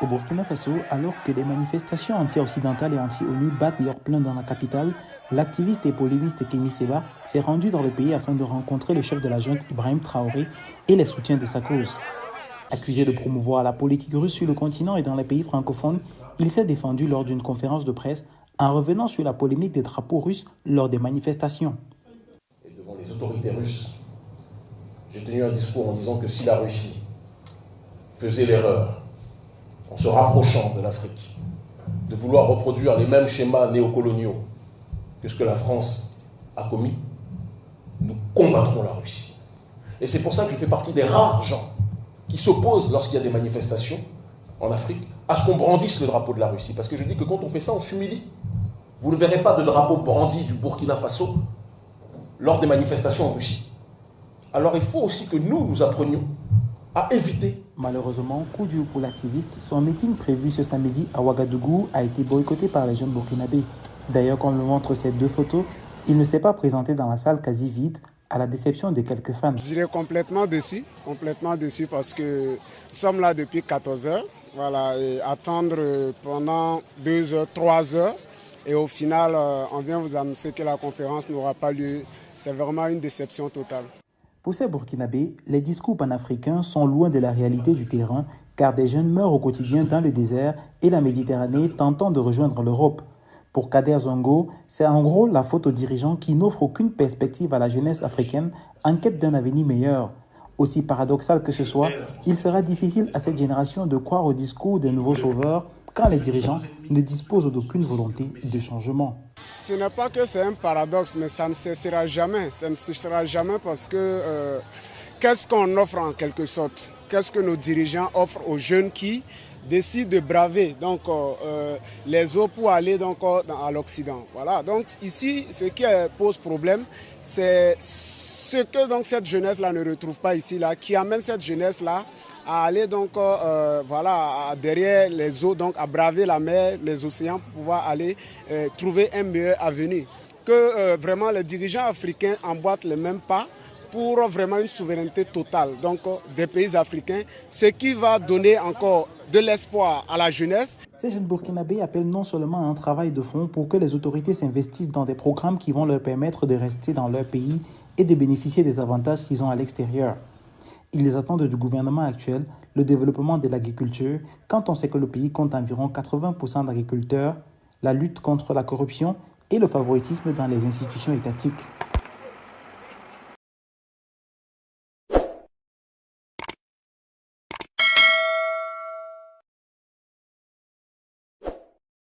Au Burkina Faso, alors que les manifestations anti-occidentales et anti-ONU battent leur plein dans la capitale, l'activiste et polémiste Kémy Séba s'est rendu dans le pays afin de rencontrer le chef de la junte Ibrahim Traoré et les soutiens de sa cause. Accusé de promouvoir la politique russe sur le continent et dans les pays francophones, il s'est défendu lors d'une conférence de presse en revenant sur la polémique des drapeaux russes lors des manifestations. Et devant les autorités russes, j'ai tenu un discours en disant que si la Russie faisait l'erreur, en se rapprochant de l'Afrique, de vouloir reproduire les mêmes schémas néocoloniaux que ce que la France a commis, nous combattrons la Russie. Et c'est pour ça que je fais partie des rares gens qui s'opposent, lorsqu'il y a des manifestations en Afrique, à ce qu'on brandisse le drapeau de la Russie. Parce que je dis que quand on fait ça, on s'humilie. Vous ne verrez pas de drapeau brandi du Burkina Faso lors des manifestations en Russie. Alors il faut aussi que nous apprenions à éviter. Malheureusement, coup dur pour l'activiste, son meeting prévu ce samedi à Ouagadougou a été boycotté par les jeunes burkinabés. D'ailleurs, comme le montrent ces deux photos, il ne s'est pas présenté dans la salle quasi vide, à la déception de quelques fans. Je dirais complètement déçu parce que nous sommes là depuis 14 heures, voilà, et attendre pendant 2 heures, 3 heures, et au final, on vient vous annoncer que la conférence n'aura pas lieu. C'est vraiment une déception totale. Pour ces Burkinabés, les discours panafricains sont loin de la réalité du terrain, car des jeunes meurent au quotidien dans le désert et la Méditerranée tentant de rejoindre l'Europe. Pour Kader Zongo, c'est en gros la faute aux dirigeants qui n'offrent aucune perspective à la jeunesse africaine en quête d'un avenir meilleur. Aussi paradoxal que ce soit, il sera difficile à cette génération de croire au discours des nouveaux sauveurs quand les dirigeants ne disposent d'aucune volonté de changement. Ce n'est pas que c'est un paradoxe, mais ça ne cessera jamais. Ça ne cessera jamais parce que qu'est-ce qu'on offre en quelque sorte? Qu'est-ce que nos dirigeants offrent aux jeunes qui décident de braver les eaux pour aller à l'Occident? Voilà. Donc ici, ce qui pose problème, c'est ce que cette jeunesse-là ne retrouve pas ici, qui amène cette jeunesse-là à aller derrière les eaux, à braver la mer, les océans pour pouvoir aller trouver un meilleur avenir. Que vraiment les dirigeants africains emboîtent les mêmes pas pour vraiment une souveraineté totale des pays africains, ce qui va donner encore de l'espoir à la jeunesse. Ces jeunes burkinabés appellent non seulement à un travail de fond pour que les autorités s'investissent dans des programmes qui vont leur permettre de rester dans leur pays et de bénéficier des avantages qu'ils ont à l'extérieur. Ils attendent du gouvernement actuel le développement de l'agriculture quand on sait que le pays compte environ 80% d'agriculteurs, la lutte contre la corruption et le favoritisme dans les institutions étatiques.